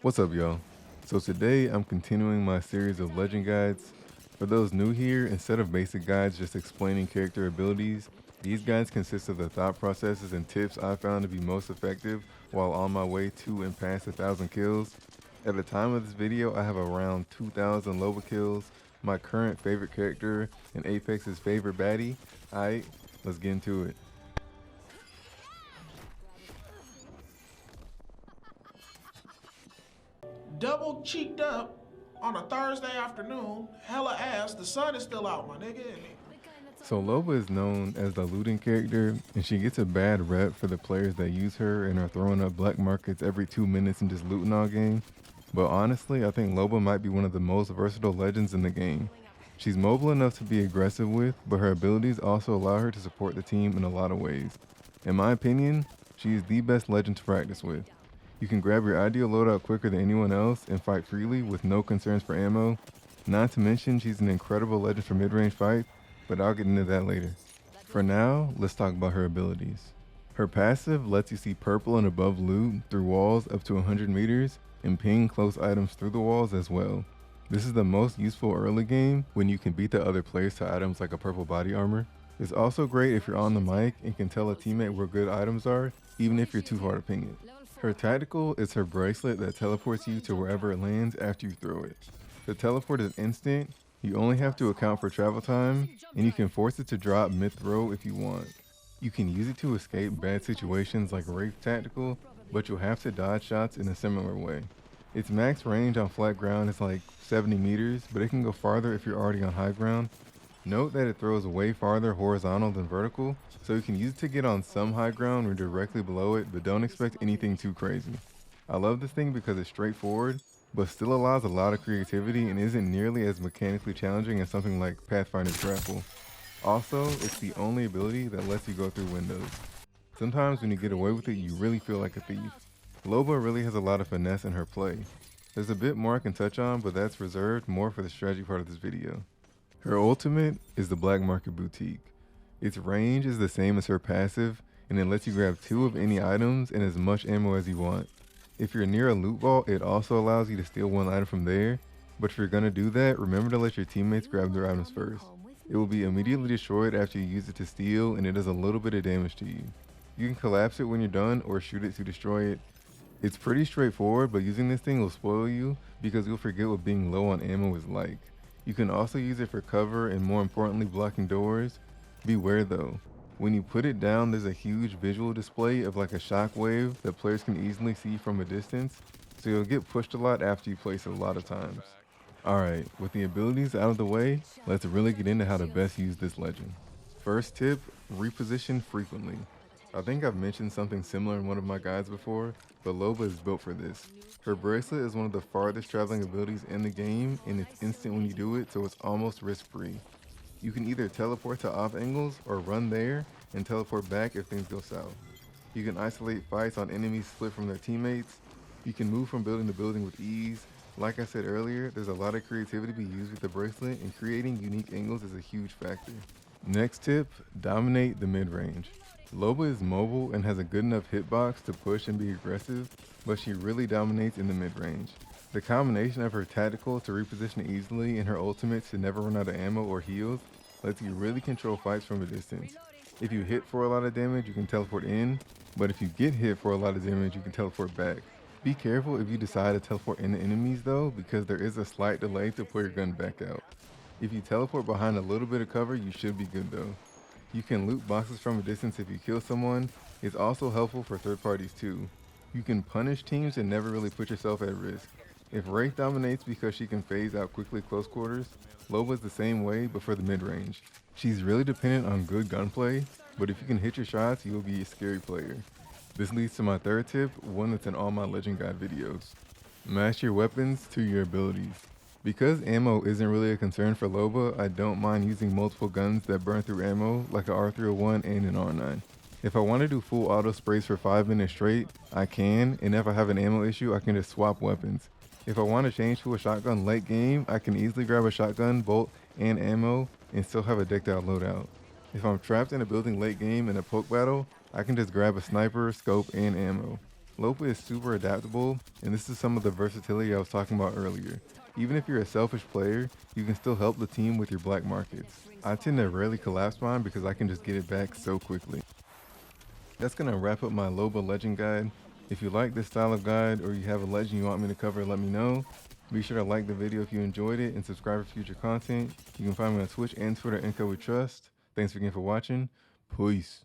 What's up, y'all? So today I'm continuing my series of legend guides. For those new here, instead of basic guides just explaining character abilities, these guides consist of the thought processes and tips I found to be most effective while on my way to and past 1,000 kills. At the time of this video, I have around 2,000 Loba kills, my current favorite character, and Apex's favorite baddie. Alright, let's get into it. Double cheeked up on a Thursday afternoon, hella ass, the sun is still out, my nigga. So Loba is known as the looting character, and she gets a bad rep for the players that use her and are throwing up black markets every 2 minutes and just looting all game. But honestly, I think Loba might be one of the most versatile legends in the game. She's mobile enough to be aggressive with, but her abilities also allow her to support the team in a lot of ways. In my opinion, she is the best legend to practice with. You can grab your ideal loadout quicker than anyone else and fight freely with no concerns for ammo. Not to mention, she's an incredible legend for mid-range fights, but I'll get into that later. For now, let's talk about her abilities. Her passive lets you see purple and above loot through walls up to 100 meters and ping close items through the walls as well. This is the most useful early game when you can beat the other players to items like a purple body armor. It's also great if you're on the mic and can tell a teammate where good items are, even if you're too far to ping it. Her tactical is her bracelet that teleports you to wherever it lands after you throw it. The teleport is instant, you only have to account for travel time, and you can force it to drop mid-throw if you want. You can use it to escape bad situations like Wraith Tactical, but you'll have to dodge shots in a similar way. Its max range on flat ground is like 70 meters, but it can go farther if you're already on high ground. Note that it throws way farther horizontal than vertical, so you can use it to get on some high ground or directly below it, but don't expect anything too crazy. I love this thing because it's straightforward, but still allows a lot of creativity and isn't nearly as mechanically challenging as something like Pathfinder's Grapple. Also, it's the only ability that lets you go through windows. Sometimes when you get away with it, you really feel like a thief. Loba really has a lot of finesse in her play. There's a bit more I can touch on, but that's reserved more for the strategy part of this video. Her ultimate is the Black Market Boutique. Its range is the same as her passive, and it lets you grab 2 of any items and as much ammo as you want. If you're near a loot vault, it also allows you to steal 1 item from there, but if you're gonna do that, remember to let your teammates grab their items first. It will be immediately destroyed after you use it to steal, and it does a little bit of damage to you. You can collapse it when you're done or shoot it to destroy it. It's pretty straightforward, but using this thing will spoil you because you'll forget what being low on ammo is like. You can also use it for cover and more importantly blocking doors. Beware though, when you put it down there's a huge visual display of like a shockwave that players can easily see from a distance, so you'll get pushed a lot after you place it a lot of times. Alright, with the abilities out of the way, let's really get into how to best use this legend. First tip, reposition frequently. I think I've mentioned something similar in one of my guides before, but Loba is built for this. Her bracelet is one of the farthest traveling abilities in the game, and it's instant when you do it, so it's almost risk-free. You can either teleport to off angles or run there and teleport back if things go south. You can isolate fights on enemies split from their teammates. You can move from building to building with ease. Like I said earlier, there's a lot of creativity to be used with the bracelet, and creating unique angles is a huge factor. Next tip, dominate the mid-range. Loba is mobile and has a good enough hitbox to push and be aggressive, but she really dominates in the mid-range. The combination of her tactical to reposition easily and her ultimate to never run out of ammo or heals lets you really control fights from a distance. If you hit for a lot of damage, you can teleport in, but if you get hit for a lot of damage, you can teleport back. Be careful if you decide to teleport into enemies though, because there is a slight delay to pull your gun back out. If you teleport behind a little bit of cover, you should be good though. You can loot boxes from a distance if you kill someone. It's also helpful for third parties too. You can punish teams and never really put yourself at risk. If Wraith dominates because she can phase out quickly at close quarters, Loba's the same way but for the mid-range. She's really dependent on good gunplay, but if you can hit your shots, you'll be a scary player. This leads to my third tip, one that's in all my legend guide videos. Match your weapons to your abilities. Because ammo isn't really a concern for Loba, I don't mind using multiple guns that burn through ammo like an R301 and an R9. If I want to do full auto sprays for 5 minutes straight, I can, and if I have an ammo issue, I can just swap weapons. If I want to change to a shotgun late game, I can easily grab a shotgun, bolt, and ammo, and still have a decked out loadout. If I'm trapped in a building late game in a poke battle, I can just grab a sniper, scope, and ammo. Loba is super adaptable, and this is some of the versatility I was talking about earlier. Even if you're a selfish player, you can still help the team with your black markets. I tend to rarely collapse mine because I can just get it back so quickly. That's gonna wrap up my Loba legend guide. If you like this style of guide or you have a legend you want me to cover, let me know. Be sure to like the video if you enjoyed it and subscribe for future content. You can find me on Twitch and Twitter, Inco with Trust. Thanks again for watching. Peace.